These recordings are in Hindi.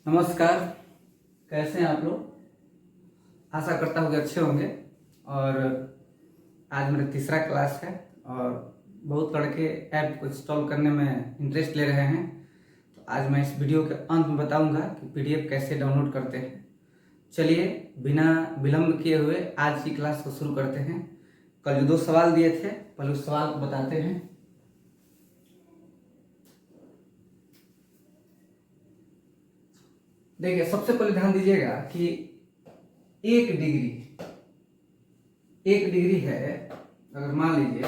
नमस्कार। कैसे हैं आप लोग? आशा करता हूँ कि अच्छे होंगे। और आज मेरा तीसरा क्लास है और बहुत लड़के ऐप को इंस्टॉल करने में इंटरेस्ट ले रहे हैं। तो आज मैं इस वीडियो के अंत में बताऊंगा कि पीडीएफ कैसे डाउनलोड करते हैं। चलिए बिना विलंब किए हुए आज की क्लास को शुरू करते हैं। कल जो 2 सवाल दिए थे, पहले उस सवाल को बताते हैं। देखिए, सबसे पहले ध्यान दीजिएगा कि 1 डिग्री है। अगर मान लीजिए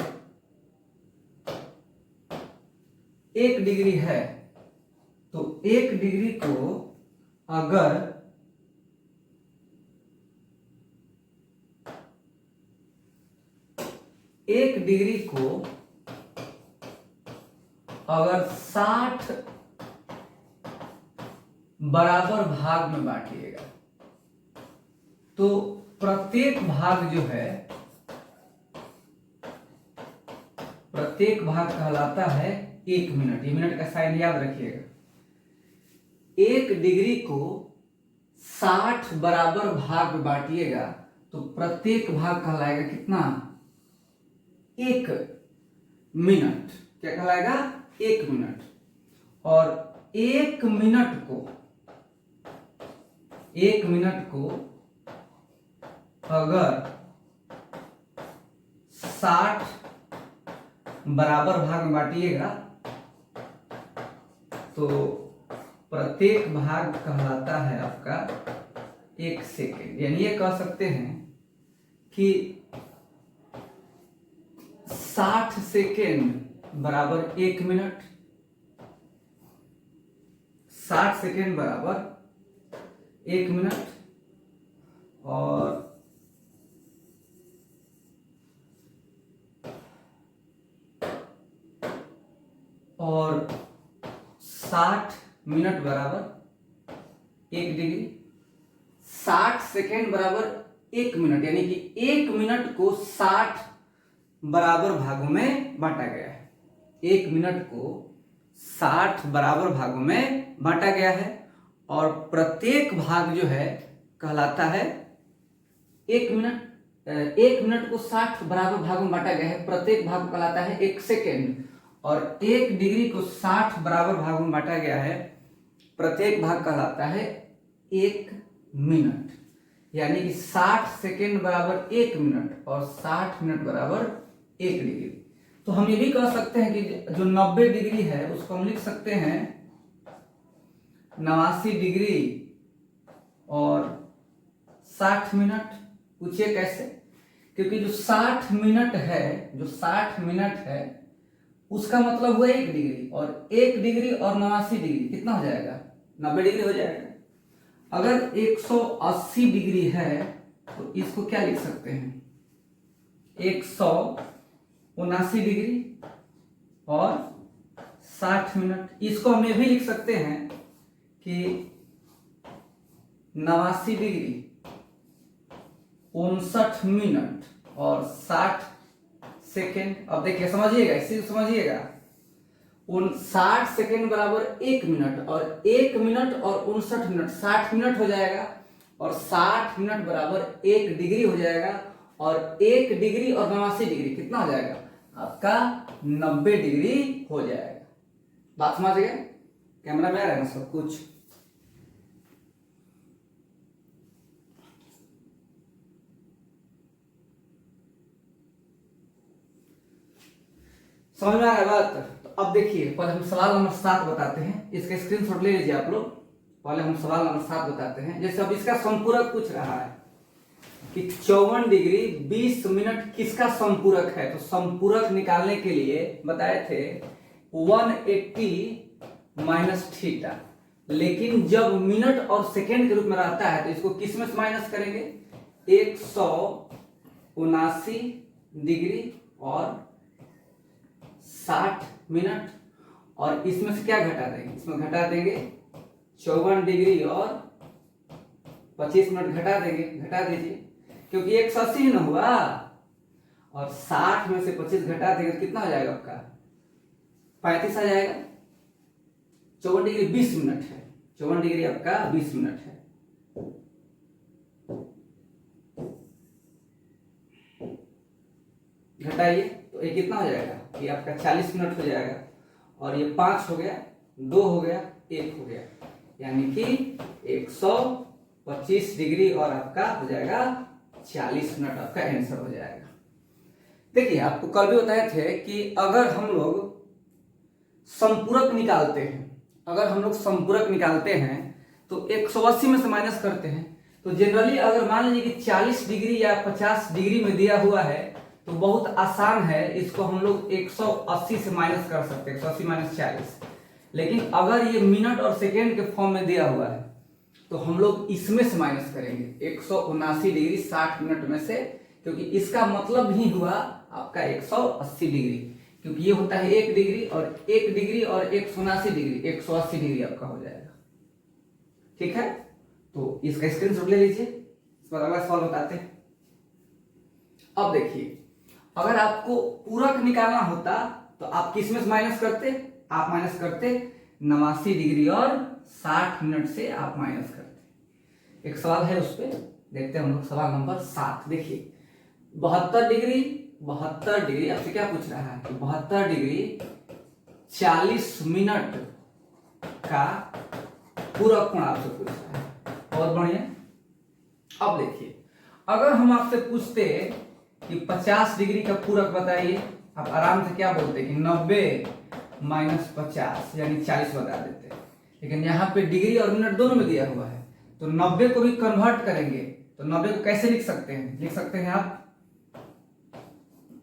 1 डिग्री है तो 1 डिग्री को अगर 60 बराबर भाग में बांटिएगा तो प्रत्येक भाग कहलाता है 1 मिनट। ये मिनट का साइन याद रखिएगा। 1 डिग्री को 60 बराबर भाग में बांटिएगा तो प्रत्येक भाग कहलाएगा कितना? 1 मिनट। क्या कहलाएगा? 1 मिनट। और 1 मिनट को अगर 60 बराबर भाग में बांटिएगा तो प्रत्येक भाग कहलाता है आपका 1 सेकेंड। यानी ये कह सकते हैं कि 60 सेकेंड बराबर 1 मिनट। 60 सेकेंड बराबर 1 मिनट। और 60 मिनट बराबर 1 डिग्री। 60 सेकेंड बराबर 1 मिनट, यानी कि 1 मिनट को 60 बराबर भागों में बांटा गया है। 1 मिनट को 60 बराबर भागों में बांटा गया है और प्रत्येक भाग जो है कहलाता है 1 मिनट। 1 मिनट को 60 बराबर भागों में बांटा गया है, प्रत्येक भाग कहलाता है 1 सेकेंड। और 1 डिग्री को 60 बराबर भागों में बांटा गया है, प्रत्येक भाग कहलाता है 1 मिनट। यानी कि 60 सेकेंड बराबर 1 मिनट और 60 मिनट बराबर 1 डिग्री। तो हम ये भी कह सकते हैं कि जो 90 डिग्री है उसको हम लिख सकते हैं 89 डिग्री और 60 मिनट। पूछिए कैसे? क्योंकि जो 60 मिनट है उसका मतलब हुआ 1 डिग्री, और 1 डिग्री और 89 डिग्री कितना हो जाएगा? 90 डिग्री हो जाएगा। अगर 180 डिग्री है तो इसको क्या लिख सकते हैं? 179 डिग्री और 60 मिनट। इसको हम ये भी लिख सकते हैं कि 89 डिग्री 59 मिनट और 60 सेकेंड। अब देखिए, समझिएगा, इसी को समझिएगा। 60 सेकेंड बराबर 1 मिनट और 1 मिनट और 59 मिनट 60 मिनट हो जाएगा, और 60 मिनट बराबर 1 डिग्री हो जाएगा, और 1 डिग्री और 89 डिग्री कितना हो जाएगा? आपका 90 डिग्री हो जाएगा। बात समझ गए? कैमरा में आ रहा है ना सब कुछ? समझ में आ रहा है बात? तो अब देखिए, पहले हम सवाल नंबर 7 बताते हैं। इसका स्क्रीनशॉट ले लीजिए आप लोग। पहले हम सवाल नंबर 7 बताते हैं। जैसे अब इसका संपूरक पूछ रहा है कि 54 डिग्री 20 मिनट किसका संपूरक है। तो संपूरक निकालने के लिए बताए थे 180 माइनस थीटा, लेकिन जब मिनट और सेकेंड के रूप में रहता है तो इसको किस में से माइनस करेंगे? 179 डिग्री और 60 मिनट, और इसमें से क्या घटा देंगे? इसमें घटा देंगे 54 डिग्री और 25 मिनट घटा देंगे। घटा दीजिए, क्योंकि 180 ना हुआ, और 60 में से 25 घटा देंगे तो कितना हो जाएगा आपका? 35 आ जाएगा। 54 डिग्री 20 मिनट है, 54 डिग्री आपका 20 मिनट है। घटाइए तो ये कितना हो जाएगा, ये आपका 40 मिनट हो जाएगा, और ये 5 हो गया, 2 हो गया, 1 हो गया, यानी कि 125 डिग्री और आपका हो जाएगा 40 मिनट, आपका आंसर हो जाएगा। देखिए आपको कल भी बताए थे कि अगर हम लोग संपूरक निकालते हैं, अगर हम लोग संपूरक निकालते हैं तो 180 में से माइनस करते हैं, तो जनरली अगर मान लीजिए कि 40 डिग्री या 50 डिग्री में दिया हुआ है तो बहुत आसान है, इसको हम लोग 180 से माइनस कर सकते हैं, 180 माइनस 40। लेकिन अगर ये मिनट और सेकेंड के फॉर्म में दिया हुआ है तो हम लोग इसमें से माइनस करेंगे 179 डिग्री 60 मिनट में से, क्योंकि इसका मतलब ही हुआ आपका 180 डिग्री, क्योंकि ये होता है 1 डिग्री और 1 डिग्री और 179 डिग्री, 180 डिग्री आपका हो जाएगा। ठीक है, तो इसका स्क्रीनशॉट ले लीजिए, इस पर अगला सवाल बताते हैं। अब देखिए अगर आपको पूरक निकालना होता तो आप किस में से माइनस करते, आप माइनस करते 89 डिग्री और 60 मिनट से आप माइनस करते। एक सवाल है उस पर देखते हैं हम लोग, सवाल नंबर 7। देखिए 72 डिग्री, 72 डिग्री आपसे क्या पूछ रहा है कि 72 डिग्री 40 मिनट का पूरक कोण आपसे पूछ रहा है। बहुत बढ़िया। अब देखिए अगर हम आपसे पूछते कि 50 डिग्री का पूरक बताइए, आप आराम से क्या बोलते कि 90 माइनस 50 यानी 40 बता देते, लेकिन यहाँ पे डिग्री और मिनट दोनों में दिया हुआ है, तो 90 को भी कन्वर्ट करेंगे तो 90 को कैसे लिख सकते हैं, लिख सकते हैं आप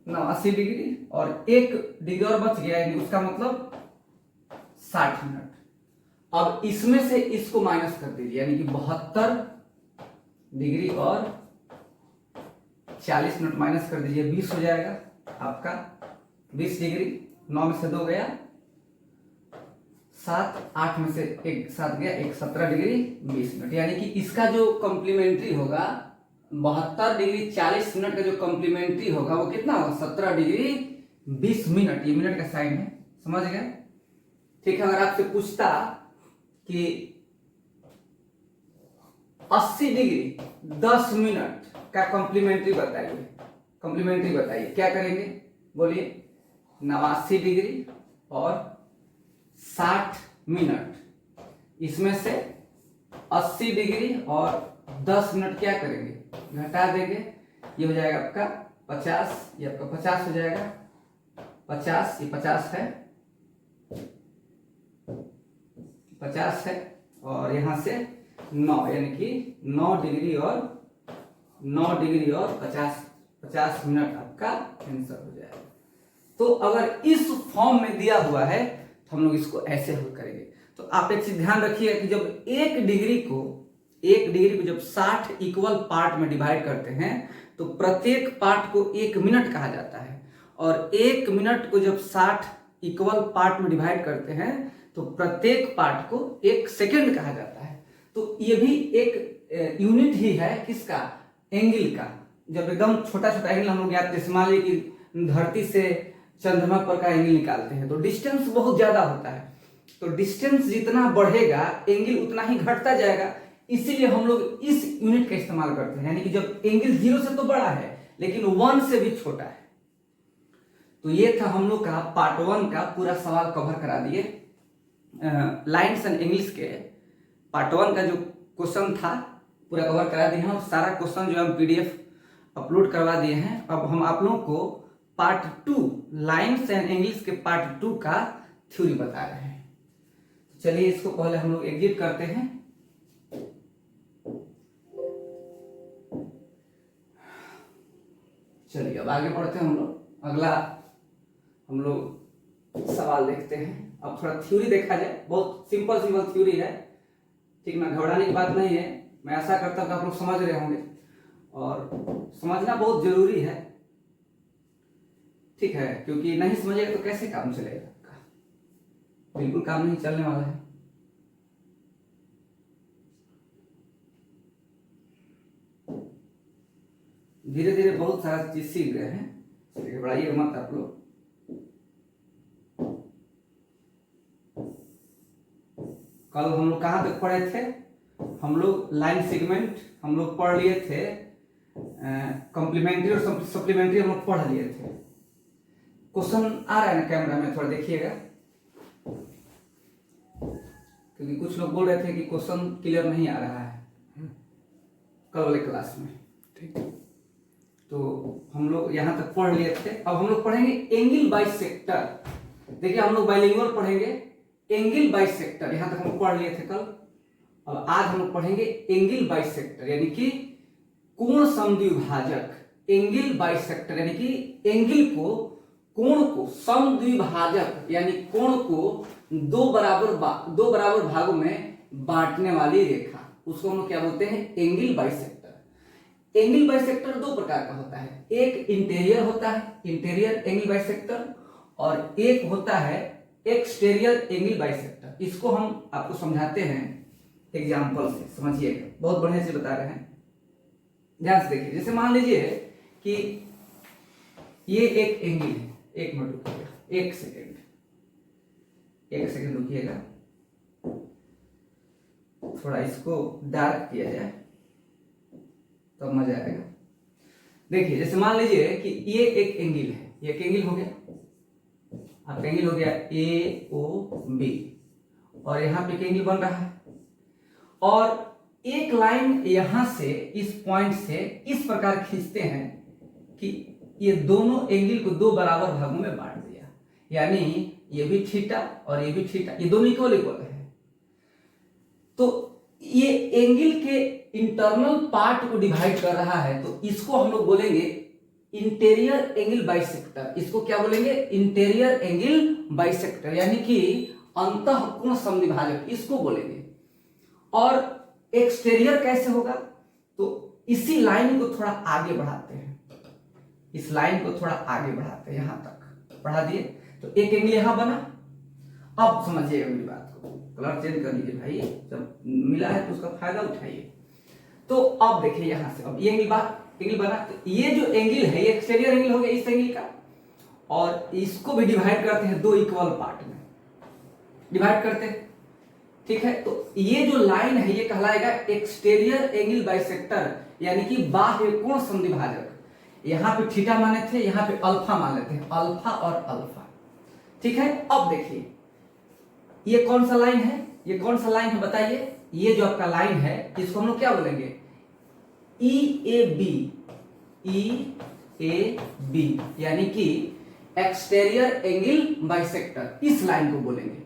89 डिग्री और 1 डिग्री और बच गया, यानी उसका मतलब 60 मिनट। अब इसमें से इसको माइनस कर दीजिए, यानी कि 72 डिग्री और 40 मिनट माइनस कर दीजिए, 20 हो जाएगा आपका 20 डिग्री, 9 में से 2 गया 7, 8 में से 1 7 गया 1, 17 डिग्री 20 मिनट, यानी कि इसका जो कॉम्प्लीमेंट्री होगा 72 डिग्री 40 मिनट का जो कॉम्प्लीमेंट्री होगा वो कितना होगा 17 डिग्री 20 मिनट, ये मिनट का साइन है, समझ गए। ठीक है, अगर आपसे पूछता कि 80 डिग्री 10 मिनट का कॉम्प्लीमेंट्री बताइए, कॉम्प्लीमेंट्री बताइए, क्या करेंगे बोलिए, 89 डिग्री और 60 मिनट, इसमें से 80 डिग्री और 10 मिनट क्या करेंगे, घटा देंगे, ये हो जाएगा आपका 50, ये आपका 50 हो जाएगा, 50 ये 50 है, 50 है, और यहां से 9 यानी कि 9 डिग्री और 50 मिनट आपका आंसर हो जाएगा। तो अगर इस फॉर्म में दिया हुआ है तो हम लोग इसको ऐसे हल करेंगे। तो आप एक चीज ध्यान रखिए कि जब एक डिग्री को जब 60 इक्वल पार्ट में डिवाइड करते हैं तो प्रत्येक पार्ट को 1 मिनट कहा जाता है, और 1 मिनट को जब 60 इक्वल पार्ट में डिवाइड करते हैं तो प्रत्येक पार्ट को 1 सेकेंड कहा जाता है। तो ये भी एक यूनिट ही है किसका, एंगल का। जब एकदम छोटा छोटा एंगल हम लोग याद, जैसे मान लीजिए कि धरती से चंद्रमा पर का एंगल निकालते हैं तो डिस्टेंस बहुत ज्यादा होता है, तो डिस्टेंस जितना बढ़ेगा एंगल उतना ही घटता जाएगा, इसीलिए हम लोग इस यूनिट का इस्तेमाल करते हैं, यानी कि जब एंगल 0 से तो बड़ा है लेकिन 1 से भी छोटा है। तो ये था हम लोग का पार्ट 1 का पूरा सवाल कवर करा दिए, लाइन्स एंड एंगल्स के पार्ट 1 का जो क्वेश्चन था पूरा कवर करा दिए हैं, और सारा क्वेश्चन जो हम PDF अपलोड करवा दिए हैं। अब हम आप लोगों को पार्ट 2 लाइन्स एंड एंगल्स के पार्ट 2 का थ्योरी बता रहे हैं। चलिए इसको पहले हम लोग एग्जिट करते हैं। चलिए अब आगे बढ़ते हैं, हम लोग अगला हम लोग सवाल देखते हैं। अब थोड़ा थ्योरी देखा जाए, बहुत सिंपल थ्योरी है, ठीक ना, घबराने की बात नहीं है। मैं आशा करता हूं कि आप लोग समझ रहे होंगे, और समझना बहुत जरूरी है, ठीक है, क्योंकि नहीं समझेगा तो कैसे काम चलेगा, बिल्कुल काम नहीं चलने वाला है। धीरे धीरे बहुत सारा चीज सीख गए हैं, घबराइए मत आप लोग। कल हम लोग कहाँ तक पढ़े थे? हम लोग लाइन सेगमेंट हम लोग पढ़ लिए थे, कॉम्प्लीमेंट्री और सप्लीमेंट्री हम लोग पढ़ लिए थे। क्वेश्चन आ रहा है ना कैमरा में, थोड़ा देखिएगा, क्योंकि कुछ लोग बोल रहे थे कि क्वेश्चन क्लियर नहीं आ रहा है कल वाले क्लास में। ठीक, तो हम लोग यहाँ तक पढ़ लिए थे। अब हम लोग पढ़ेंगे एंगल बाइसेक्टर। देखिए हम लोग बाइलिंगुअल पढ़ेंगे एंगल बाइसेक्टर, यहाँ तक हम पढ़ लिए थे कल। अब आज हम लोग पढ़ेंगे एंगल बाइसेक्टर यानी कि कोण समद्विभाजक। एंगल बाइसेक्टर यानी कि एंगल को, कोण को समद्विभाजक यानी कोण को दो बराबर भागों में बांटने वाली रेखा, उसको हम लोग क्या बोलते हैं? Angle bisector. एंगल बाइसेक्टर दो प्रकार का होता है, एक इंटीरियर होता है, इंटीरियर एंगल बाइसेक्टर, और एक होता है एक्सटीरियर एंगल बाइसेक्टर। इसको हम आपको समझाते हैं एग्जाम्पल से, समझिएगा, बहुत बढ़िया से बता रहे हैं, ध्यान से देखिए। जैसे मान लीजिए कि ये एक एंगल है, एक मिनट रुकिएगा, एक सेकेंड रुकिएगा, थोड़ा इसको डार्क किया जाए तो मजा आएगा। देखिए जैसे मान लीजिए कि ये एक एंगल है, ये एक एंगल हो गया, आपका एंगल हो गया AOB, और यहां पे एक एंगल बन रहा है, और एक लाइन यहां से इस पॉइंट से इस प्रकार खींचते हैं कि ये दोनों एंगल को दो बराबर भागों में बांट दिया, यानी ये भी थीटा और ये भी थीटा, ये दोनों इक्वल है। तो ये एंगल के इंटरनल पार्ट को डिवाइड कर रहा है, तो इसको हम लोग बोलेंगे इंटीरियर एंगल बाइसेक्टर। इसको क्या बोलेंगे? इंटीरियर एंगल बाइसेक्टर, यानी कि अंतःकोण समद्विभाजक इसको बोलेंगे। और एक्सटीरियर कैसे होगा? तो इसी लाइन को थोड़ा आगे बढ़ाते हैं, इस लाइन को थोड़ा आगे बढ़ाते हैं, यहां तक बढ़ा दिए तो एक एंगल यहां बना। अब समझिएगा मेरी बात को, कलर चेंज कर लीजिए भाई, जब मिला है तो उसका फायदा उठाइए। तो अब देखिए यहां से, अब ये एंगल बना, तो ये जो एंगल है ये एक्सटीरियर एंगल हो गया इस एंगल का, और इसको भी डिवाइड करते हैं दो इक्वल पार्ट में डिवाइड करते हैं, ठीक है। तो ये जो लाइन है ये कहलाएगा एक्सटीरियर एंगल बाइसेक्टर, यानी कि बाह्य कोण समद्विभाजक। यहां पे थीटा माने थे, यहां पे अल्फा मान लेते हैं, अल्फा और अल्फा, ठीक है। अब देखिए ये कौन सा लाइन है, ये कौन सा लाइन है बताइए? ये जो आपका लाइन है इसको हम लोग क्या बोलेंगे? EAB, EAB यानी कि एक्सटीरियर एंगल बाइसेक्टर, इस लाइन को बोलेंगे।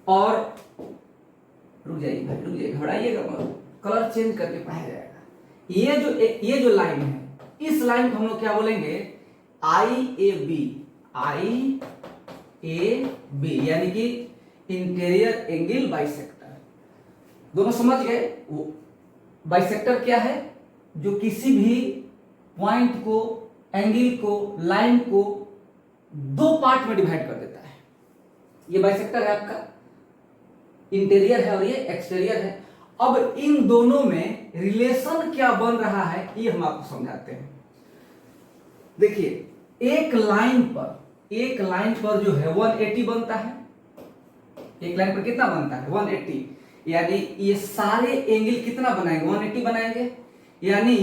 और रुक जाइए भाई, रुक जाइए, घबराइएगा मत, कलर चेंज करके पढ़ाया जाएगा। ये जो लाइन है, इस लाइन को हम लोग क्या बोलेंगे? IAB, IAB यानी कि इंटीरियर एंगल बाइसेक्टर। दोनों समझ गए? वो बाइसेक्टर क्या है? जो किसी भी पॉइंट को, एंगल को, लाइन को दो पार्ट में डिवाइड कर देता है। ये बाइसेक्टर है आपका, इंटीरियर है और ये एक्सटीरियर है। अब इन दोनों में रिलेशन क्या बन रहा है ये हम आपको समझाते हैं। देखिए एक लाइन पर जो है 180 बनता है, एक लाइन पर कितना बनता है? 180, यानी ये सारे एंगल कितना बनाएंगे? 180 बनाएंगे, यानी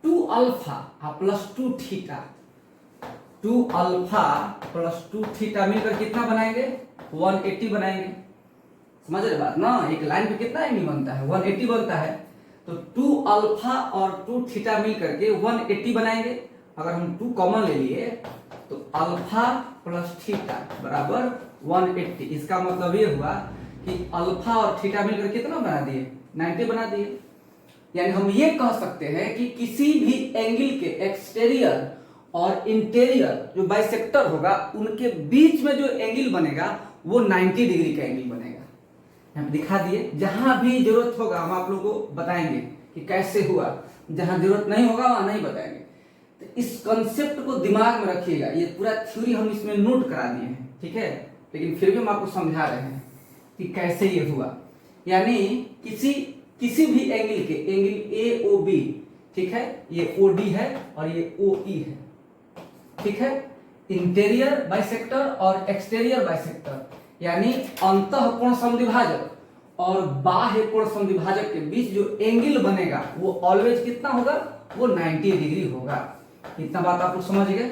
2 alpha plus 2 theta, 2 alpha plus 2 theta मिलकर कितना बनाएंगे? 180 बनाएंगे। समझ रहे बात ना? एक लाइन पे कितना एंगल बनता है? 180 बनता है। तो 2 अल्फा और 2 थीटा मिलकर के 180 बनाएंगे। अगर हम 2 कॉमन ले लिए तो अल्फा प्लस थीटा बराबर 180। इसका मतलब ये हुआ कि अल्फा और थीटा मिलकर कितना बना दिए? 90 बना दिए। यानी हम ये कह सकते हैं कि किसी भी एंगल के एक्सटीरियर और इंटीरियर जो बाइसेक्टर होगा उनके बीच में जो एंगल बनेगा वो 90 डिग्री का एंगल बनेगा। यहाँ पे दिखा दिए, जहां भी जरूरत होगा हम आप लोगों को बताएंगे कि कैसे हुआ, जहां जरूरत नहीं होगा वहां नहीं बताएंगे। तो इस कंसेप्ट को दिमाग में रखिएगा, ये पूरा थ्योरी हम इसमें नोट करा दिए हैं, ठीक है, लेकिन फिर भी हम आपको समझा रहे हैं कि कैसे ये हुआ। यानी किसी भी एंगल के, एंगल AOB, ठीक है, ये OD है और ये OE है, ठीक है, इंटीरियर बाइसेक्टर और एक्सटीरियर बाइसेक्टर, यानी अंतःकोण समद्विभाजक और बाह्य कोण समद्विभाजक के बीच जो एंगल बनेगा वो ऑलवेज कितना होगा, वो 90 डिग्री होगा। इतना बात आप लोग समझ गए।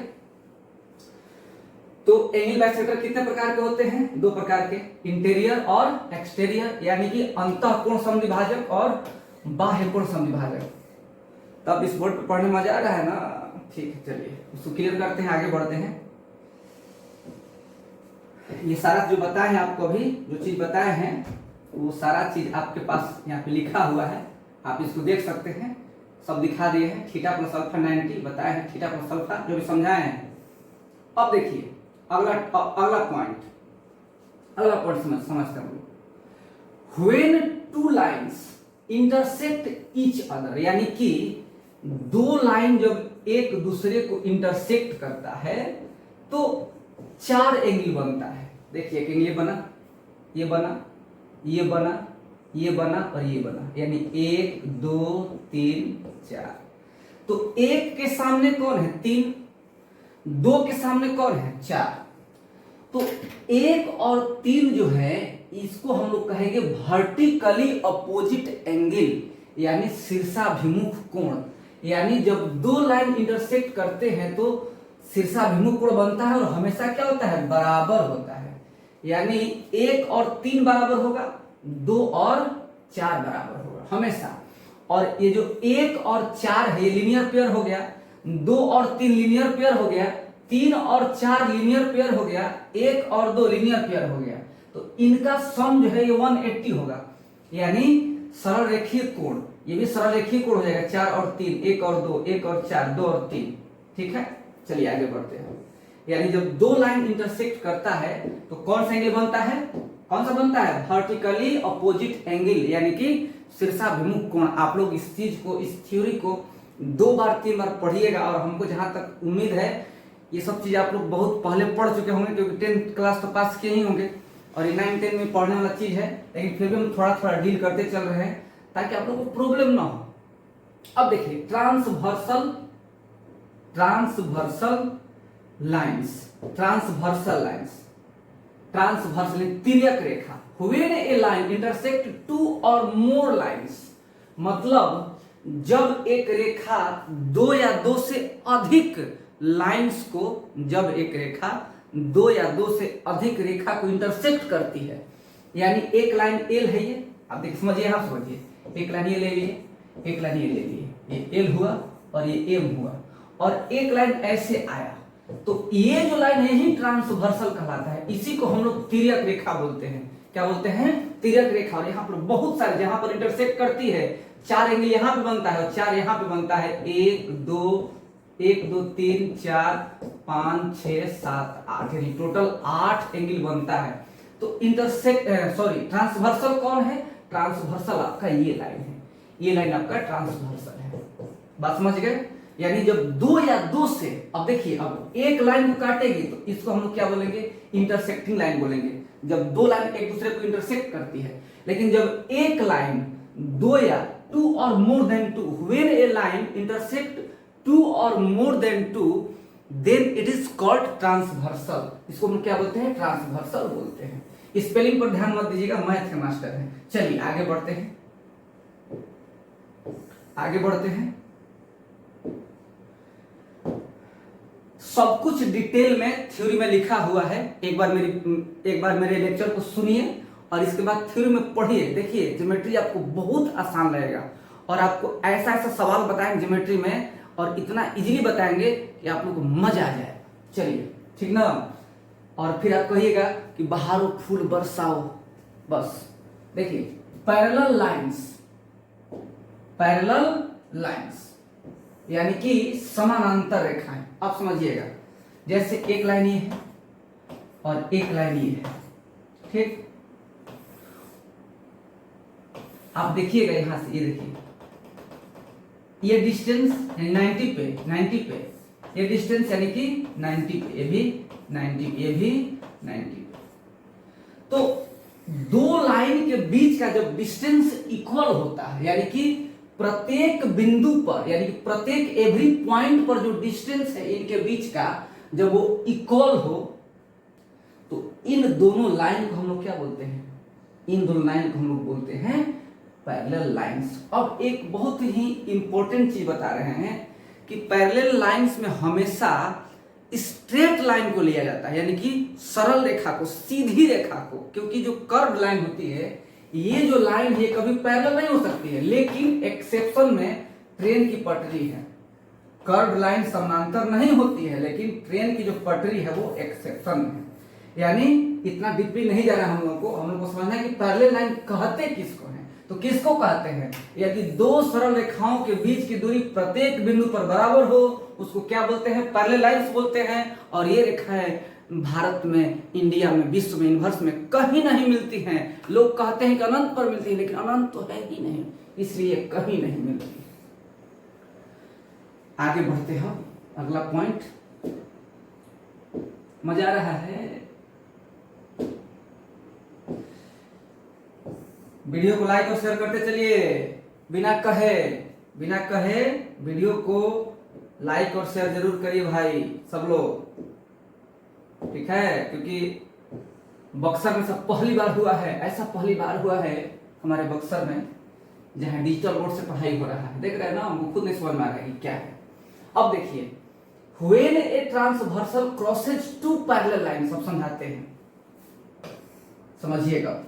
तो एंगल बाइसेक्टर कितने प्रकार के होते हैं, दो प्रकार के, इंटीरियर और एक्सटीरियर, यानी कि अंतः कोण समद्विभाजक और बाह्य कोण समद्विभाजक। तब इस बोर्ड पे पढ़ने मजा आ रहा है ना, ठीक है, चलिए उसको क्लियर करते हैं, आगे बढ़ते हैं। ये सारा जो बताए हैं आपको, अभी जो चीज बताए हैं वो सारा चीज आपके पास यहाँ पे लिखा हुआ है, आप इसको देख सकते हैं, सब दिखा दिए हैं। थीटा प्लस अल्फा 90 बताया है, थीटा प्लस अल्फा जो भी समझाए हैं। अब देखिए अगला पॉइंट समझते हैं। When two lines intersect each other, यानी कि दो लाइन जब एक दूसरे को इंटरसेक्ट करता है तो 4 एंगल बनता है। देखिए एक एंगल बना, ये बना, ये बना, ये बना और ये बना, यानी 1 2 3 4। तो एक के सामने कौन है, 3, 2 के सामने कौन है, 4। तो 1 और 3 जो है इसको हम लोग कहेंगे वर्टिकली अपोजिट एंगल, यानी शीर्षाभिमुख कोण। यानी जब दो लाइन इंटरसेक्ट करते हैं तो शीर्षाभिमुख कोण बनता है और हमेशा क्या होता है, बराबर होता है। यानी 1 और 3 बराबर होगा, 2 और 4 बराबर होगा हमेशा। और ये जो 1 और 4 है ये लीनियर पेयर हो गया, 2 और 3 लीनियर पेयर हो गया, 3 और 4 लीनियर पेयर हो गया, 1 और 2 लीनियर पेयर हो गया। तो इनका सम जो है ये 180 होगा, यानी सरल रेखीय कोण। ये भी सरल रेखीय कोण हो जाएगा, 4 और 3, 1 और 2, 1 और 4, 2 और 3। ठीक है, चलिए आगे बढ़ते हैं। यानी जब दो लाइन इंटरसेक्ट करता है तो कौन सा एंगल बनता है, कौन सा बनता है, वर्टिकली अपोजिट एंगल, यानी कि शीर्षाभिमुख कोण। आप लोग इस चीज को, इस थ्योरी को 2 बार 3 बार पढ़िएगा, और हमको जहां तक उम्मीद है ये सब चीज आप लोग बहुत पहले पढ़ चुके होंगे, क्योंकि 10th क्लास तो पास किए ही होंगे और ये 9 10 में पढ़ने वाला चीज है। लेकिन फिर भी हम थोड़ा थोड़ा डील करते चल रहे हैं ताकि आप लोगों को प्रॉब्लम ना हो। अब देखिए ट्रांसवर्सल लाइंस, ट्रांसवर्सल तिर्यक रेखा। व्हेन ए लाइन इंटरसेक्ट 2 और मोर लाइंस, मतलब जब एक रेखा 2 या 2 से अधिक लाइंस को, जब एक रेखा 2 या 2 से अधिक रेखा को इंटरसेक्ट करती है, यानी एक लाइन एल है ये, आप देखिए समझिए, यहां समझिए, एक लाइन ये ले लिए, एक लाइन ये ले लिए, ये एल हुआ और ये एम हुआ, और एक लाइन ऐसे आया, तो ये जो लाइन है ही ट्रांसवर्सल कहलाता है। इसी को हम लोग तिर्यक रेखा बोलते हैं। क्या बोलते हैं, तिर्यक रेखा। और यहाँ पर बहुत सारे, जहां पर इंटरसेक्ट करती है, 4 एंगल यहाँ पे बनता है और 4 यहाँ पे बनता है, 1 2 3 4 5 6 7 8, यानी टोटल 8 एंगल बनता है। तो ट्रांसवर्सल कौन है, ट्रांसवर्सल आपका ये लाइन है, ये लाइन आपका ट्रांसवर्सल है। बात समझ गए। यानी जब 2 या 2 से, अब देखिए अब एक लाइन को काटेगी तो इसको हम लोग क्या बोलेंगे, इंटरसेक्टिंग लाइन बोलेंगे, जब 2 लाइन एक दूसरे को इंटरसेक्ट करती है। लेकिन जब एक लाइन 2 या 2 और more than 2, when a line intersect 2 और more than 2, then it is called transversal. इसको हम क्या बोलते हैं, ट्रांसवर्सल बोलते हैं। स्पेलिंग पर ध्यान मत दीजिएगा, मैथ के मास्टर हैं। चलिए आगे बढ़ते हैं, आगे बढ़ते हैं। सब कुछ डिटेल में थ्योरी में लिखा हुआ है, एक बार मेरे लेक्चर को सुनिए और इसके बाद थ्योरी में पढ़िए। देखिए ज्योमेट्री आपको बहुत आसान लगेगा, और आपको ऐसा ऐसा सवाल बताएंगे ज्योमेट्री में, और इतना इजीली बताएंगे कि आप लोग को मजा आ जाए। चलिए ठीक ना, और फिर आप कहिएगा कि बहारो फूल बरसाओ। बस देखिए पैरेलल लाइंस यानी कि समानांतर रेखाएं। आप समझिएगा, जैसे एक लाइन ये है और एक लाइन ये है, ठीक। आप देखिएगा यहां से, ये देखिए ये डिस्टेंस 90 पे, ये डिस्टेंस यानी कि 90 पे, ये भी 90 पे, ये भी 90 पे। तो दो लाइन के बीच का जब डिस्टेंस इक्वल होता है, यानी कि प्रत्येक बिंदु पर, यानी कि प्रत्येक एवरी पॉइंट पर जो डिस्टेंस है इनके बीच का, जब वो इक्वल हो, तो इन दोनों लाइन को हम लोग क्या बोलते हैं, इन दोनों लाइन को हम लोग बोलते हैं पैरेलल लाइंस। अब एक बहुत ही इंपॉर्टेंट चीज बता रहे हैं कि पैरेलल लाइंस में हमेशा स्ट्रेट लाइन को लिया जाता है, यानी कि सरल रेखा को, सीधी रेखा को, क्योंकि जो कर्व लाइन होती है, ये जो लाइन है कभी पैरेलल नहीं हो सकती है। लेकिन एक्सेप्शन में ट्रेन की पटरी है, कर्व लाइन समानांतर नहीं होती है, लेकिन ट्रेन की जो पटरी है वो एक्सेप्शन है। यानी इतना डीपली नहीं जाना हम लोगों को समझना है कि पैरेलल लाइन कहते किसको हैं। तो किसको कहते हैं? यदि दो सरल रेखाओं के बीच की दूरी प्रत्येक बिंदु पर बराबर हो उसको क्या बोलते हैं? पैरेलल लाइंस बोलते हैं। और ये रेखाएं भारत में, इंडिया में, विश्व में, यूनिवर्स में कहीं नहीं मिलती हैं। लोग कहते हैं कि अनंत पर मिलती है, लेकिन अनंत तो है ही नहीं, इसलिए कहीं नहीं मिलती। आगे बढ़ते हैं, अगला पॉइंट। मजा आ रहा है? वीडियो को लाइक और शेयर करते चलिए, बिना कहे वीडियो को लाइक और शेयर जरूर करिए भाई सब लोग, ठीक है? क्योंकि बक्सर में सब पहली बार हुआ है, ऐसा पहली बार हुआ है हमारे बक्सर में जहां डिजिटल बोर्ड से पढ़ाई हो रहा है। देख रहे हैं ना, हमको खुद नहीं समझ में आ रहा है कि क्या है। अब देखिए, when a transversal crosses two parallel line, सब समझाते हैं, समझिएगा।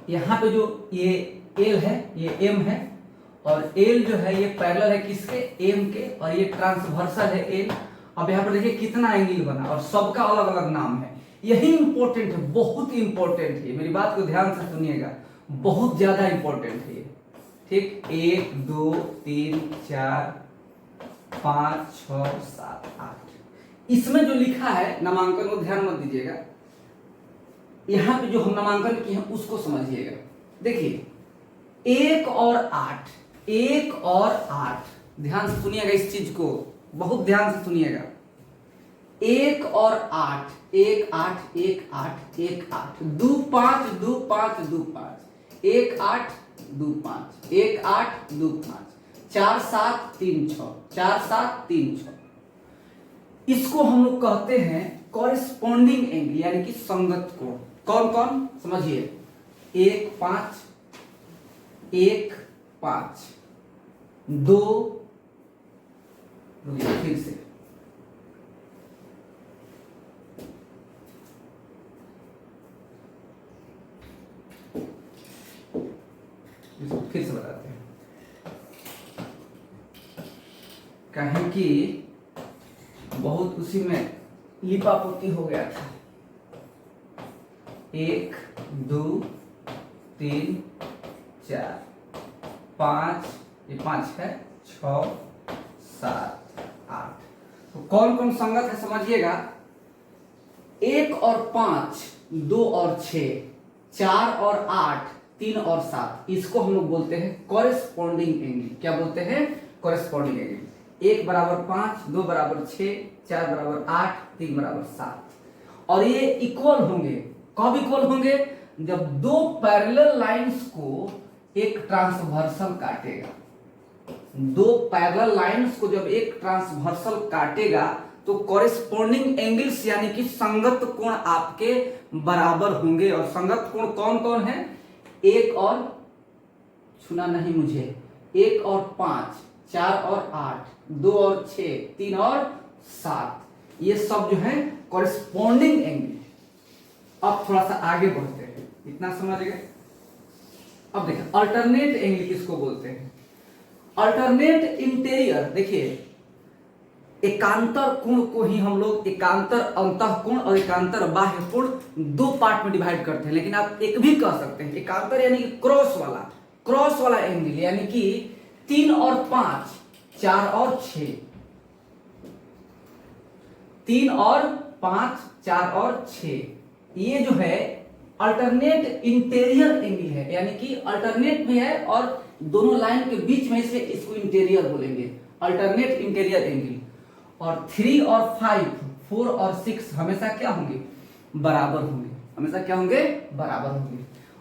यहां पे जो ये एल है, ये एम है, और एल जो है ये पैरेलल है किसके? एम के, और ये ट्रांसवर्सल है एल। अब यहाँ पर देखिए कितना एंगल बना, और सबका अलग अलग नाम है। यही इंपॉर्टेंट है, बहुत ही इंपॉर्टेंट है, मेरी बात को ध्यान से सुनिएगा, बहुत ज्यादा इंपॉर्टेंट है ये, ठीक? 1 2 3 4 5 6 7 8, इसमें जो लिखा है नामांकन को ध्यान मत दीजिएगा, यहां पे जो हम नामांकन किए हैं उसको समझिएगा। देखिए 1 और 8, 1 और 8, ध्यान से सुनिएगा इस चीज को, बहुत ध्यान से सुनिएगा। 1 और 8, 1 8 1 8 1 8, 2 5 2 5 2 5, 1 8 2 5, 1 8 2 5, 4 7 3 6, 4 7 3 6। इसको हम लोग कहते हैं कॉरेस्पॉन्डिंग एंगल, यानी कि संगत कोण। कौन कौन समझिए? 1 5 1 5 2, फिर से फिर से बताते हैं, कहें कि बहुत उसी में लिपापोती हो गया था। 1 2 3 4 5, ये 5 है, 6 7 8। तो कौन कौन संगत है समझिएगा। 1 और 5, 2 और 6, 4 और 8, 3 और 7, इसको हम लोग बोलते हैं कॉरेस्पॉन्डिंग एंगल। क्या बोलते हैं? Corresponding angle. 1 बराबर 5, 2 बराबर 6, 4 बराबर 8, 3 बराबर 7। और ये इक्वल होंगे, कब इक्वल होंगे? जब दो पैरेलल लाइंस को एक ट्रांसवर्सल काटेगा। दो पैरेलल लाइंस को जब एक ट्रांसवर्सल काटेगा तो कॉरेस्पॉन्डिंग एंगल्स यानी कि संगत कोण आपके बराबर होंगे। और संगत कोण कौन कौन है? 1 और, सुना नहीं मुझे, 1 और 5, 4 और 8, 2 और 6, 3 और 7, ये सब जो है कॉरेस्पॉन्डिंग एंगल। अब थोड़ा सा आगे बढ़ते हैं, इतना समझ गए। अब देखिए अल्टरनेट एंगल किसको बोलते हैं? अल्टरनेट इंटीरियर, देखिए एकांतर कोण को ही हम लोग एकांतर अंतः कोण और एकांतर बाह्य कोण दो पार्ट में डिवाइड करते हैं। लेकिन आप एक भी कह सकते हैं एकांतर यानी कि क्रॉस वाला एंगल, यानी कि 3 और 5, 4 और 6, 3 और 5, 4 और 6, ये जो है अल्टरनेट इंटीरियर एंगल है। यानी कि अल्टरनेट भी है और दोनों लाइन के बीच में से इसको इंटीरियर बोलेंगे, अल्टरनेट इंटीरियर एंगल। और 3 और 5, 4 और 6 हमेशा क्या होंगे? बराबर होंगे, हमेशा क्या होंगे? बराबर होंगे।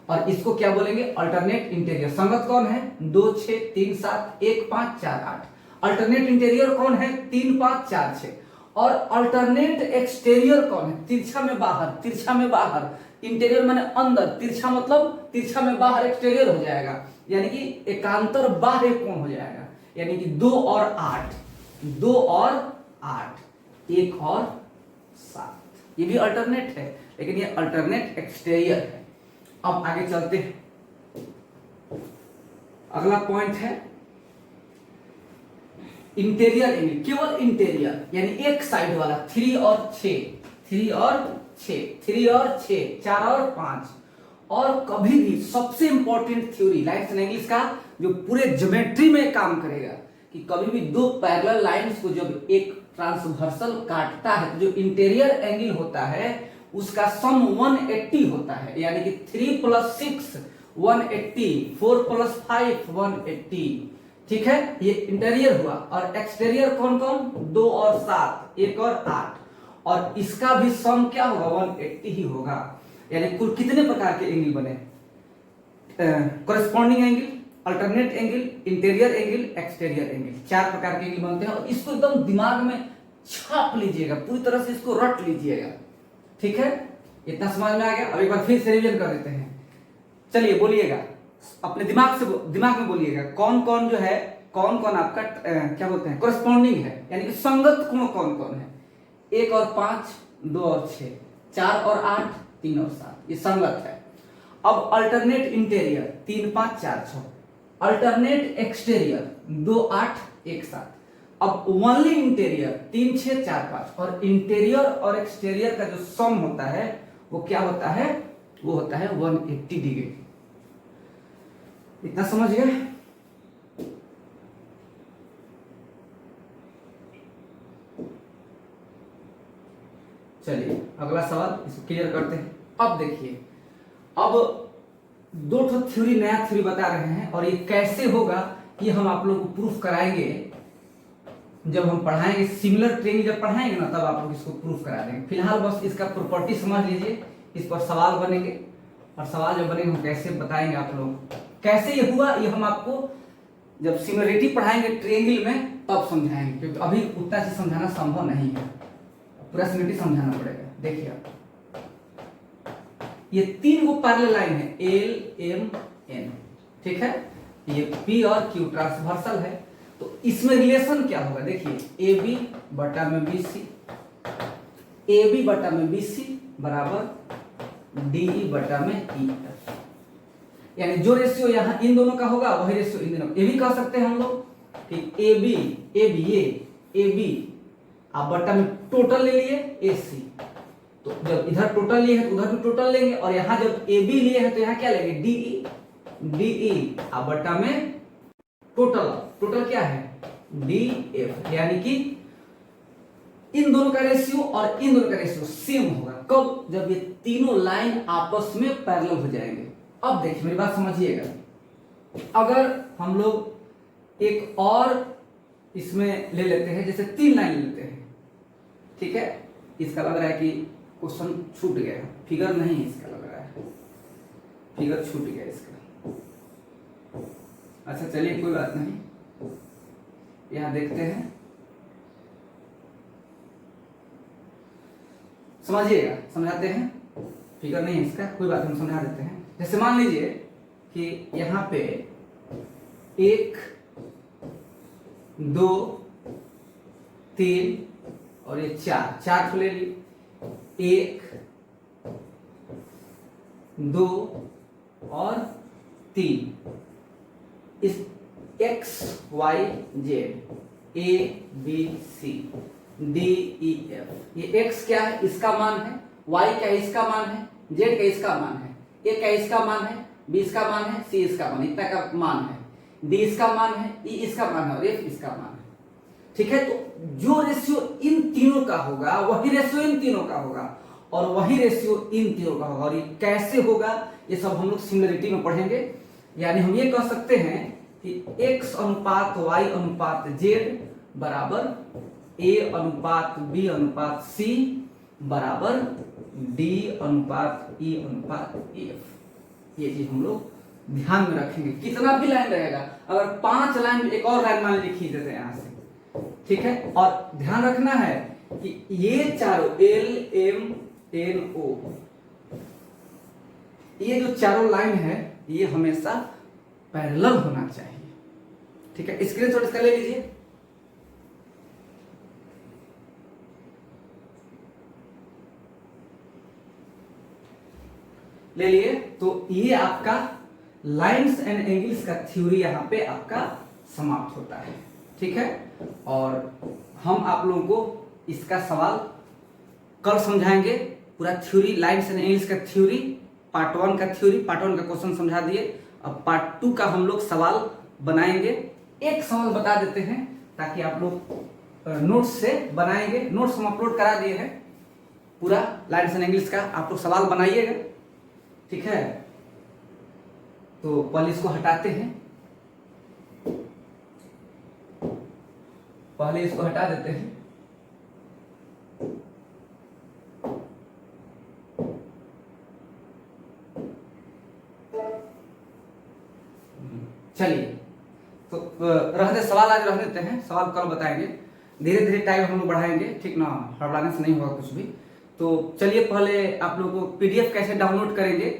और इसको क्या बोलेंगे? Alternate interior. संगत कौन है? 2 6 3 7 1 5 4 8। अल्टरनेट इंटीरियर कौन है? 3 5 4 6। और अल्टरनेट एक्सटीरियर कौन है? तिरछा में बाहर, तिरछा में बाहर। इंटीरियर माने अंदर, तिरछा मतलब तिरछा में बाहर एक्सटीरियर हो जाएगा, यानी कि एकांतर बाह्य कोण हो जाएगा, यानी कि 2 और 8, 2 और 8, 1 और 7। ये भी अल्टरनेट है, लेकिन ये अल्टरनेट एक्सटीरियर है। अब आगे चलते हैं, अगला पॉइंट है इंटीरियर एंगल, केवल इंटीरियर यानी एक साइड वाला, 3 और 6, 3 और 6, 3 और 6, 4 और 5। और कभी भी सबसे important theory lines and angles का जो पूरे ज्योमेट्री में काम करेगा, कि कभी भी दो पैरेलल लाइंस को जब एक ट्रांसवर्सल काटता है तो जो इंटीरियर एंगल होता है उसका सम 180 होता है, यानी कि 3 + 6 180, 4 + 5 180। ठीक है, ये इंटीरियर हुआ। और एक्सटीरियर कौन कौन? 2 और 7, 1 और 8। और इसका भी सम क्या होगा? 180 ही होगा। यानी कुल कितने प्रकार के एंगल बने? Corresponding angle, alternate angle, interior angle, exterior angle, 4 प्रकार के एंगल बनते हैं। और इसको एकदम दिमाग में छाप लीजिएगा, पूरी तरह से इसको रट लीजिएगा। ठीक है, इतना समझ में आ गया? अब एक बार फिर से रिवीजन कर देते हैं। चलिए बोलिएगा, अपने दिमाग में बोलिएगा, कौन कौन जो है, कौन कौन आपका क्या बोलते हैं, कॉरेस्पॉन्डिंग है, यानी कि संगत कोण कौन कौन है? 1 और 5, 2 और 6, 4 और 8, 3 और 7, ये संगत है। अब अल्टरनेट इंटीरियर 3 5 4 6, अल्टरनेट एक्सटीरियर 2 8 1 7। अब ओनली इंटीरियर 3 6 4 5। और इंटीरियर और एक्सटीरियर का जो सम होता है वो क्या होता है? वो होता है 180 डिग्री। इतना समझ गए? चलिए अगला सवाल, इसको क्लियर करते हैं। अब देखिए, अब दो ठो थ्योरी, नया थ्योरी बता रहे हैं, और ये कैसे होगा ये हम आप लोगों को प्रूफ कराएंगे जब हम पढ़ाएंगे। सिमिलर ट्रेनिंग जब पढ़ाएंगे ना, तब आप लोग इसको प्रूफ करा देंगे। फिलहाल बस इसका प्रॉपर्टी समझ लीजिए, इस पर सवाल बनेंगे, और सवाल जब बनेंगे हम कैसे बताएंगे आप लोग कैसे ये हुआ, ये हम आपको जब सिमिलरिटी पढ़ाएंगे ट्रायंगल में तब समझाएंगे, क्योंकि अभी उतना से समझाना संभव नहीं है, पूरा सिमिलरिटी समझाना पड़ेगा। देखिए आप, ये 3 गो पैरेलल लाइन है, L M N, ठीक है, ये P और Q ट्रांसवर्सल है। तो इसमें रिलेशन क्या होगा? देखिए AB बटा में BC, AB बटा में BC बराबर DE बटा में EF, यानी जो रेशियो यहाँ इन दोनों का होगा वही रेशियो इन दोनों। ये भी कह सकते हैं हम लोग कि AB ये AB आप बटा में टोटल ले लिए AC, तो जब इधर टोटल लिए है तो उधर भी टोटल लेंगे, और यहाँ जब AB लिए है तो यहाँ क्या लेंगे? DE आप बटा में टोटल क्या है? DF, यानी कि इन दोनों का रेशियो और इन दोनों का रेशियो सेम होगा। कब? जब ये तीनों लाइन आपस में पैरेलल हो जाएंगे। अब देखिए मेरी बात समझिएगा, अगर हम लोग एक और इसमें ले लेते हैं, जैसे 3 लाइन लेते हैं, ठीक है, इसका लग रहा है कि क्वेश्चन छूट गया, फिगर नहीं इसका लग रहा है, फिगर छूट गया इसका। अच्छा चलिए कोई बात नहीं, यहां देखते हैं, समझिएगा, समझाते हैं। फिगर नहीं है इसका, कोई बात नहीं, समझा देते हैं। जैसे मान लीजिए कि यहाँ पे 1 2 3 और ये 4 ले ली, 1 2 और 3, इस X Y Z A B C D E F, ये X क्या है? इसका मान है, Y क्या है? इसका मान है, Z का इसका मान है, A क्या इसका मान है, B इसका मान है, C इसका मान, इतना का मान है, D इसका मान है, E इसका मान है और F इसका मान है। ठीक है, तो जो रेशियो इन तीनों का होगा वही रेशियो इन तीनों का होगा, और वही रेशियो इन तीनों का होगा। और ये कैसे होगा ये सब हम लोग सिमिलरिटी में पढ़ेंगे। यानी हम ये कह सकते हैं कि X अनुपात Y अनुपात Z बराबर A अनुपात B अनुपात C बराबर D अनुपात E अनुपात F। ये चीज हम लोग ध्यान में रखेंगे। कितना भी लाइन रहेगा, अगर 5 लाइन एक और लाइन मान लीजिए खींच देते हैं यहाँ से, ठीक है। और ध्यान रखना है कि ये चारों LMNO, ये जो चारों लाइन है ये हमेशा पैरेलल होना चाहिए, ठीक है। स्क्रीनशॉट इसका ले लीजिए। ले लिए। तो ये आपका लाइंस एंड एंगल्स का थ्योरी यहां पे आपका समाप्त होता है, ठीक है। और हम आप लोगों को इसका सवाल कल समझाएंगे, पूरा थ्योरी, लाइंस एंड एंगल्स का थ्योरी, पार्ट 1 का थ्योरी, पार्ट 1 का क्वेश्चन समझा दिए। अब पार्ट 2 का हम लोग सवाल बनाएंगे। एक सवाल बता देते हैं ताकि आप लोग नोट्स से बनाएंगे। नोट्स हम अपलोड करा दिए हैं, पूरा लाइंस एंड एंगल्स का आप लोग सवाल बनाइएगा, ठीक है। तो पहले इसको हटाते हैं, पहले इसको हटा देते हैं। चलिए, तो रहते सवाल आज रह देते हैं, सवाल कल बताएंगे। धीरे धीरे टाइम हम लोग बढ़ाएंगे, ठीक ना, हड़बड़ाने से नहीं होगा कुछ भी। तो चलिए पहले आप लोगों को पीडीएफ कैसे डाउनलोड करेंगे,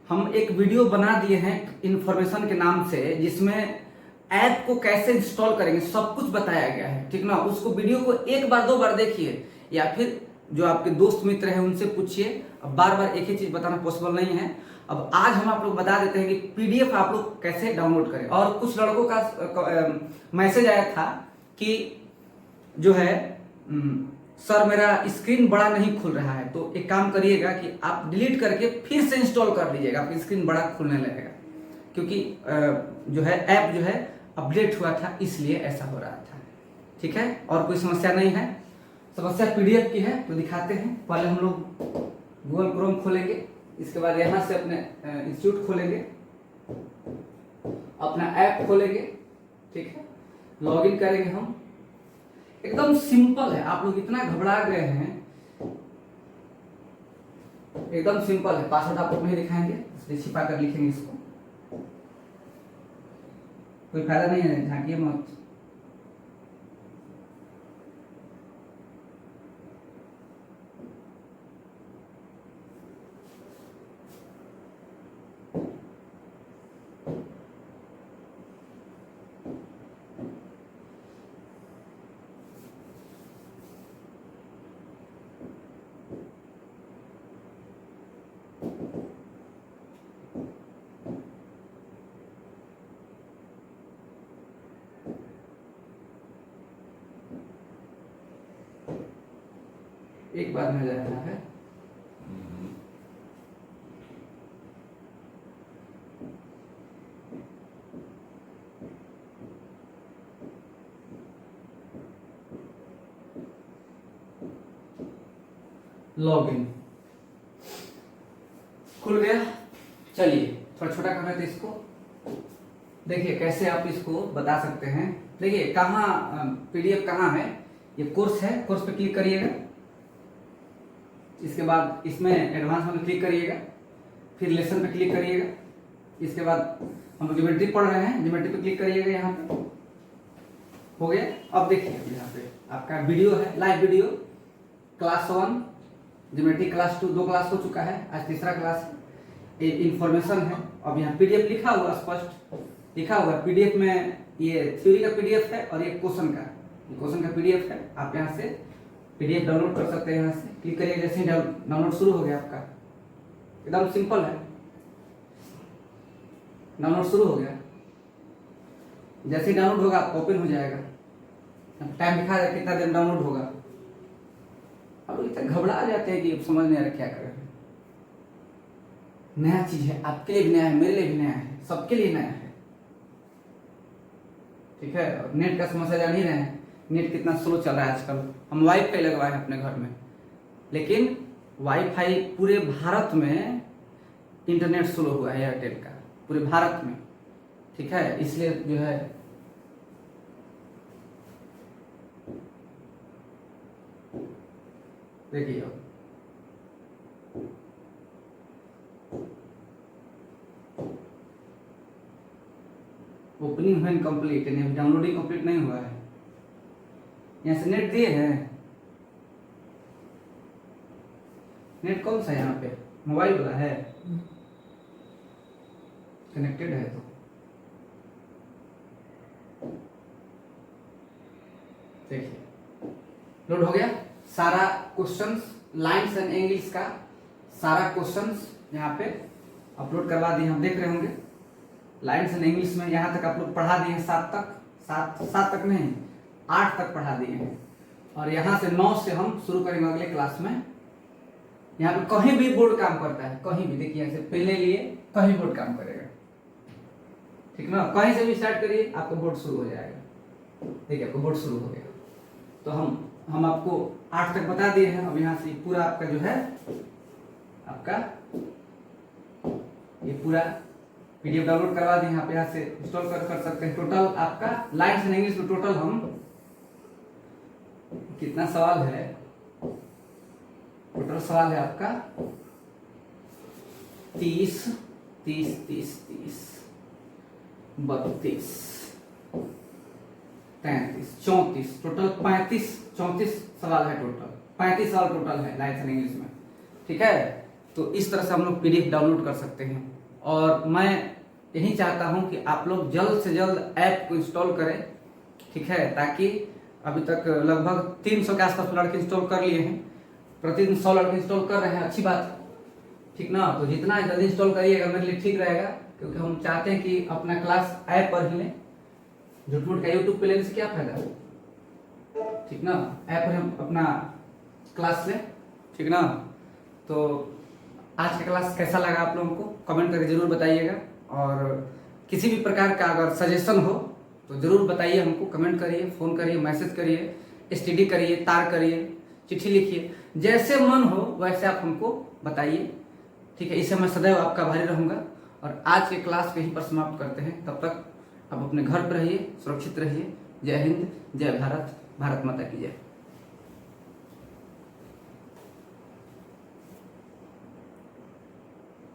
हम एक वीडियो बना दिए हैं इन्फॉर्मेशन के नाम से, जिसमें ऐप को कैसे इंस्टॉल करेंगे सब कुछ बताया गया है, ठीक ना। उसको वीडियो को एक बार 2 बार देखिए, या फिर जो आपके दोस्त मित्र हैं उनसे पूछिए। अब बार बार एक ही चीज बताना पॉसिबल नहीं है। अब आज हम आप लोग बता देते हैं कि पीडीएफ आप लोग कैसे डाउनलोड करें। और कुछ लड़कों का मैसेज आया था कि जो है सर मेरा स्क्रीन बड़ा नहीं खुल रहा है, तो एक काम करिएगा कि आप डिलीट करके फिर से इंस्टॉल कर लीजिएगा, आपकी स्क्रीन बड़ा खुलने लगेगा। क्योंकि जो है ऐप जो है अपडेट हुआ था, इसलिए ऐसा हो रहा था, ठीक है। और कोई समस्या नहीं है, समस्या पीडीएफ की है। तो दिखाते हैं, पहले हम लोग गूगल क्रोम खोलेंगे, इसके बाद यहां से अपने इंस्टीट्यूट खोलेंगे, अपना ऐप खोलेंगे, ठीक है। लॉगिन करेंगे हम, एकदम सिंपल है। आप लोग इतना घबरा गए हैं, एकदम सिंपल है। पासवर्ड आप लोग नहीं दिखाएंगे, इसलिए छिपा कर लिखेंगे इसको, कोई फायदा नहीं है, झांकिए मत। एक बार में जाना है, लॉगिन खुल गया। चलिए थोड़ा छोटा करना है, तो इसको देखिए कैसे आप इसको बता सकते हैं। देखिए कहाँ पीडीएफ कहाँ है, ये कोर्स है, कोर्स पे क्लिक करिएगा। इसके बाद इसमें एडवांस में क्लिक करिएगा, फिर लेसन पे क्लिक करिएगा। इसके बाद हम लोग ज्योमेट्री पढ़ रहे हैं, ज्योमेट्री पे क्लिक करिएगा। यहाँ पे हो गया। अब देखिए यहाँ पे आपका वीडियो है, live video, class 1 geometry, class 2 2 class हो चुका है, आज तीसरा क्लास है। ये इंफॉर्मेशन है। अब यहाँ पीडीएफ लिखा हुआ, स्पष्ट लिखा हुआ पीडीएफ में, ये थ्योरी का पीडीएफ है और ये क्वेश्चन का पीडीएफ है। आप यहाँ से पीडीएफ डाउनलोड कर सकते हैं। यहाँ से क्लिक करिए, जैसे ही डाउनलोड शुरू हो गया आपका, एकदम सिंपल है, डाउनलोड शुरू हो गया। जैसे ही डाउनलोड होगा आपको ओपन हो जाएगा, टाइम दिखा रहा है कितना देर डाउनलोड होगा। अब इतना घबरा जाते हैं कि समझ नहीं आ रहा क्या करें। नया चीज है, आपके लिए भी नया है, मेरे लिए भी नया है, सबके लिए नया है, ठीक है। नेट का समस्या जान ही रहे हैं, नेट कितना स्लो चल रहा है आजकल। हम वाईफाई लगवाए हैं अपने घर में, लेकिन वाईफाई पूरे भारत में इंटरनेट स्लो हुआ है एयरटेल का, पूरे भारत में, ठीक है। इसलिए जो है देखिए ओपनिंग है इनकम्प्लीट, यानी डाउनलोडिंग कंप्लीट नहीं हुआ है। यहाँ से नेट दिए हैं, नेट कौन सा यहाँ पे मोबाइल वाला है, कनेक्टेड है तो देखिए लोड हो गया। सारा क्वेश्चंस लाइन्स एंड इंग्लिश का सारा क्वेश्चंस यहाँ पे अपलोड करवा दिए, हम देख रहे होंगे। लाइन्स एंड इंग्लिश में यहाँ तक आप लोग पढ़ा दिए हैं, 7 तक नहीं 8 तक पढ़ा दिए हैं। और यहाँ से 9 से हम शुरू करेंगे अगले क्लास में। यहाँ पे कहीं भी बोर्ड काम करता है, कहीं भी देखिए, यहाँ से पहले लिए कहीं बोर्ड काम करेगा, ठीक ना। कहीं से भी स्टार्ट करिए आपका बोर्ड शुरू हो जाएगा। देखिए आपका बोर्ड शुरू हो गया। तो हम आपको 8 तक बता दिए हैं। अब यहाँ से पूरा आपका जो है आपका ये पूरा पीडीएफ डाउनलोड करवा दिए, आप यहाँ से इंस्टॉल कर सकते हैं। टोटल आपका लाइन्स एंड इंग्लिश में टोटल हम कितना सवाल है, टोटल सवाल है आपका 30 30 30 30 32 33 34 टोटल 34 सवाल है। टोटल 35 सवाल टोटल है लाइन्स एंड इंग्लिश में, ठीक है। तो इस तरह से हम लोग पीडीएफ डाउनलोड कर सकते हैं। और मैं यही चाहता हूं कि आप लोग जल्द से जल्द ऐप को इंस्टॉल करें, ठीक है, ताकि अभी तक लगभग 300 के आसपास लड़के इंस्टॉल कर लिए हैं। प्रतिदिन 100 लड़के इंस्टॉल कर रहे हैं, अच्छी बात, ठीक ना। तो जितना जल्दी इंस्टॉल करिएगा मेरे लिए ठीक रहेगा, क्योंकि हम चाहते हैं कि अपना क्लास ऐप पर ही लें। झूठ मूठ का यूट्यूब पे लेने से क्या फायदा, ठीक ना। ऐप पर हम अपना क्लास लें, ठीक ना। तो आज का क्लास कैसा लगा आप लोगों को कमेंट करके जरूर बताइएगा। और किसी भी प्रकार का अगर सजेशन हो तो जरूर बताइए हमको, कमेंट करिए, फोन करिए, मैसेज करिए, एसटीडी करिए, तार करिए, चिट्ठी लिखिए, जैसे मन हो वैसे आप हमको बताइए, ठीक है। इससे मैं सदैव आपका आभारी रहूंगा। और आज के क्लास को यहीं पर समाप्त करते हैं। तब तक आप अपने घर पर रहिए, सुरक्षित रहिए। जय हिंद, जय भारत, भारत माता की जय।